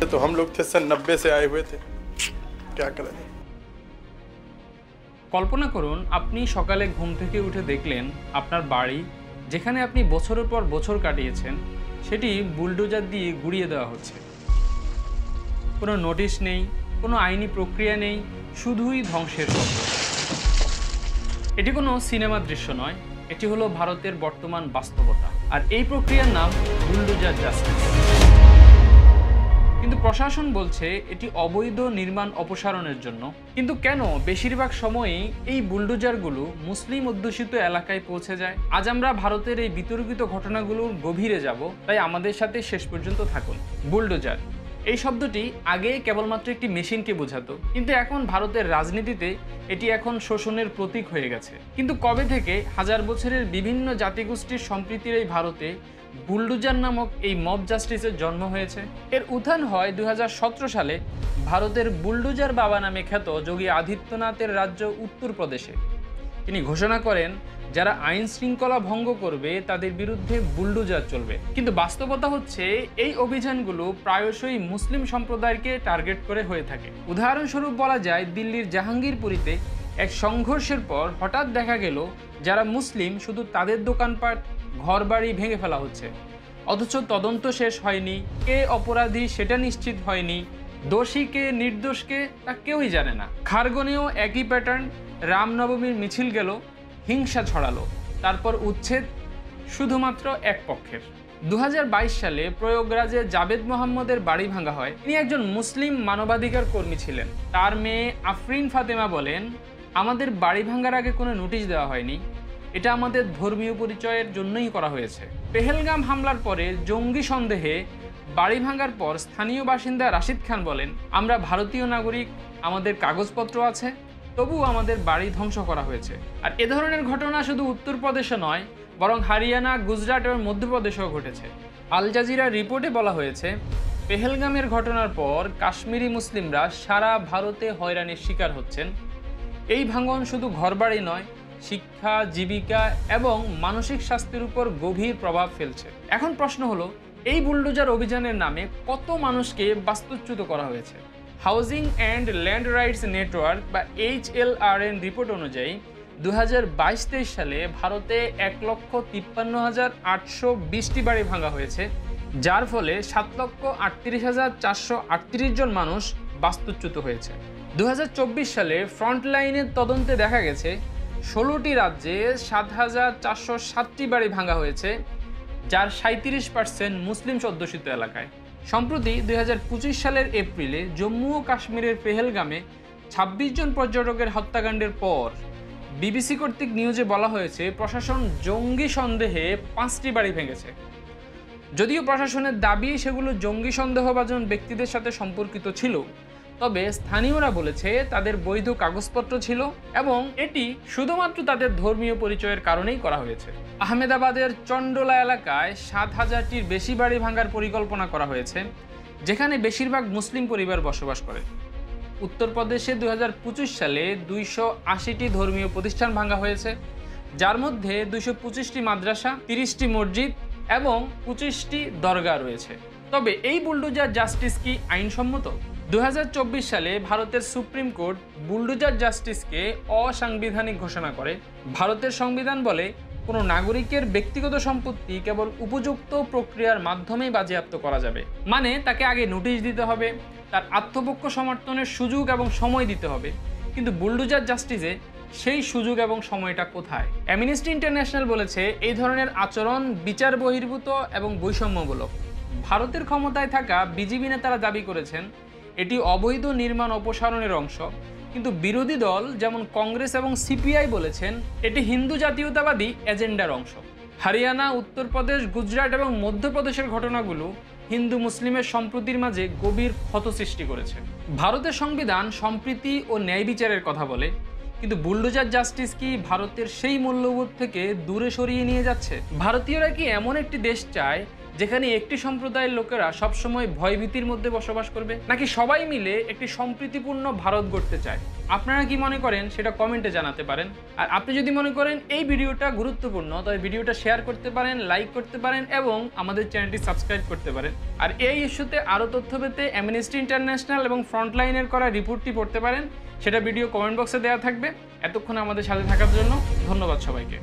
तो हम लोग थे सन 90 से आए हुए थे, क्या करें। কল্পনা করুন আপনি সকালে ঘুম থেকে উঠে দেখলেন আপনার বাড়ি যেখানে আপনি বছরের পর বছর কাটিয়েছেন সেটি বুলডোজার দিয়ে গুড়িয়ে দেওয়া হচ্ছে। কোনো নোটিশ নেই, কোনো আইনি প্রক্রিয়া নেই, শুধুই ধ্বংসের শব্দ। এটি কোনো সিনেমা দৃশ্য নয়, এটি হলো ভারতের বর্তমান বাস্তবতা। আর এই প্রক্রিয়ার নাম বুলডোজার জাস্টিস। কিন্তু প্রশাসন বলছে এটি অবৈধ নির্মাণ অপসারণের জন্য। কিন্তু কেন বেশিরভাগ সময়ই এই বুলডোজারগুলো মুসলিম অধ্যুষিত এলাকায় পৌঁছে যায়? আজ আমরা ভারতের এই বিতর্কিত ঘটনাগুলোর গভীরে যাব, তাই আমাদের সাথে শেষ পর্যন্ত থাকুন। বুলডোজার এই শব্দটি আগে কেবলমাত্র একটি মেশিনকে বোঝাতো, কিন্তু এখন ভারতের রাজনীতিতে এটি এখন শোষণের প্রতীক হয়ে গেছে। কিন্তু কবে থেকে হাজার বছরের বিভিন্ন জাতিগোষ্ঠীর সম্প্রীতির এই ভারতে বুলডোজার নামক এই মব জাস্টিসের জন্ম হয়েছে? এর উত্থান হয় 2017 সালে ভারতের বুলডোজার বাবা নামে খ্যাত যোগী আদিত্যনাথের রাজ্য উত্তরপ্রদেশে। তিনি ঘোষণা করেন যারা আইন শৃঙ্খলা ভঙ্গ করবে তাদের বিরুদ্ধে বুলডোজার চলবে। কিন্তু বাস্তবতা হচ্ছে এই অভিযানগুলো প্রায়শই মুসলিম সম্প্রদায়কে টার্গেট করে হয়ে থাকে। উদাহরণস্বরূপ বলা যায় দিল্লির জাহাঙ্গীরপুরীতে এক সংঘর্ষের পর হঠাৎ দেখা গেল যারা মুসলিম শুধু তাদের দোকানপাট ঘরবাড়ি ভেঙে ফেলা হচ্ছে, অথচ তদন্ত শেষ হয়নি, কে অপরাধী সেটা নিশ্চিত হয়নি, দোষী কে নির্দোষ কে তা কেউই জানে না। খারগনেও একই প্যাটার্ন, রামনবমীর মিছিল গেল, হিংসা ছড়ালো, তারপর উচ্ছেদ শুধুমাত্র এক পক্ষের। 2022 সালে প্রয়াগরাজে জাবেদ মোহাম্মদের বাড়ি ভাঙা হয়। তিনি একজন মুসলিম মানবাধিকার কর্মী ছিলেন। তার মেয়ে আফরিন ফাতেমা বলেন, আমাদের বাড়ি ভাঙার আগে কোনো নোটিশ দেওয়া হয়নি, এটা আমাদের ধর্মীয় পরিচয়ের জন্যই করা হয়েছে। পেহেলগাম হামলার পরে জঙ্গি সন্দেহে বাড়ি ভাঙার পর স্থানীয় বাসিন্দা রাশিদ খান বলেন, আমরা ভারতীয় নাগরিক, আমাদের কাগজপত্র আছে, তবুও আমাদের বাড়ি ধ্বংস করা হয়েছে। আর এ ধরনের ঘটনা শুধু উত্তরপ্রদেশে নয়, বরং হরিয়ানা, গুজরাট এবং মধ্যপ্রদেশেও ঘটেছে। আল জাজিরা রিপোর্টে বলা হয়েছে, পেহেলগামের ঘটনার পর কাশ্মীরি মুসলিমরা সারা ভারতে হয়রানির শিকার হচ্ছেন। এই ভাঙন শুধু ঘরবাড়ি নয়, শিক্ষা, জীবিকা এবং মানসিক স্বাস্থ্যের উপর গভীর প্রভাব ফেলছে। এখন প্রশ্ন হলো, এই বুলডোজার অভিযানের নামে কত মানুষকে বাস্তুচ্যুত করা হয়েছে? Housing and land rights network বা HLRN রিপোর্ট অনুযায়ী 2022-23 সালে ভারতে 1,53,820টি বাড়ি ভাঙা হয়েছে, যার ফলে 7,38,438 জন মানুষ বাস্তুচ্যুত হয়েছে। 2024 সালে ফ্রন্টলাইনের তদন্তে দেখা গেছে 16টি রাজ্যে 7,407টি বাড়ি ভাঙা হয়েছে, যার 37% মুসলিম অধ্যুষিত এলাকায়। সম্প্রতি 2025 সালের এপ্রিলে জম্মু ও কাশ্মীরের পেহেলগামে 26 জন পর্যটকের হত্যাকাণ্ডের পর BBC কর্তৃক নিউজে বলা হয়েছে প্রশাসন জঙ্গি সন্দেহে 5টি বাড়ি ভেঙেছে। যদিও প্রশাসনের দাবি সেগুলো জঙ্গি সন্দেহভাজন ব্যক্তিদের সাথে সম্পর্কিত ছিল, তবে স্থানীয়রা বলেছে তাদের বৈধ কাগজপত্র ছিল এবং এটি শুধুমাত্র তাদের ধর্মীয় পরিচয়ের কারণেই করা হয়েছে। আহমেদাবাদের চন্ডোলা এলাকায় 7,000টির বেশি বাড়ি ভাঙার পরিকল্পনা করা হয়েছে, যেখানে বেশিরভাগ মুসলিম পরিবার বসবাস করে। উত্তরপ্রদেশে 2025 সালে 280টি ধর্মীয় প্রতিষ্ঠান ভাঙা হয়েছে, যার মধ্যে 225টি মাদ্রাসা, 30টি মসজিদ এবং 25টি দরগা রয়েছে। তবে এই বুলডোজার জাস্টিস কি আইনসম্মত? 2024 সালে ভারতের সুপ্রিম কোর্ট বুলডোজার জাস্টিসকে অসাংবিধানিক ঘোষণা করে। ভারতের সংবিধান বলে কোনো নাগরিকের ব্যক্তিগত সম্পত্তি কেবল উপযুক্ত প্রক্রিয়ার মাধ্যমেই বাজেয়াপ্ত করা যাবে। মানে তাকে আগে নোটিশ দিতে হবে, তার আত্মপক্ষ সমর্থনের সুযোগ এবং সময় দিতে হবে। কিন্তু বুলডোজার জাস্টিসে সেই সুযোগ এবং সময়টা কোথায়? অ্যামনেস্টি ইন্টারন্যাশনাল বলেছে এই ধরনের আচরণ বিচার বহির্ভূত এবং বৈষম্যমূলক। ভারতের ক্ষমতায় থাকা বিজেপি নেতারা দাবি করেছেন এটি অবৈধ নির্মাণ অপসারণের অংশ, কিন্তু বিরোধী দল যেমন কংগ্রেস এবং সিপিআই বলেছেন এটি হিন্দু জাতীয়তাবাদী এজেন্ডার অংশ। হরিয়ানা, উত্তরপ্রদেশ, গুজরাট এবং মধ্যপ্রদেশের ঘটনাগুলো হিন্দু মুসলিমের সম্প্রীতির মাঝে গভীর ক্ষত সৃষ্টি করেছে। ভারতের সংবিধান সম্প্রীতি ও ন্যায় বিচারের কথা বলে, কিন্তু বুলডোজার জাস্টিস কি ভারতের সেই মূল্যবোধ থেকে দূরে সরিয়ে নিয়ে যাচ্ছে? ভারতীয়রা কি এমন একটি দেশ চায় যেখানে একটি সম্প্রদায়ের লোকেরা সবসময় ভয়ভীতির মধ্যে বসবাস করবে, নাকি সবাই মিলে একটি সম্প্রীতিপূর্ণ ভারত গড়তে চায়? আপনারা কি মনে করেন সেটা কমেন্টে জানাতে পারেন। আর আপনি যদি মনে করেন এই ভিডিওটা গুরুত্বপূর্ণ, তবে ভিডিওটা শেয়ার করতে পারেন, লাইক করতে পারেন এবং আমাদের চ্যানেলটি সাবস্ক্রাইব করতে পারেন। আর এই ইস্যুতে আরও তথ্য পেতে অ্যামনেস্টি ইন্টারন্যাশনাল এবং ফ্রন্টলাইনের করা রিপোর্টটি পড়তে পারেন, সেটা ভিডিও কমেন্ট বক্সে দেওয়া থাকবে। এতক্ষণ আমাদের সাথে থাকার জন্য ধন্যবাদ সবাইকে।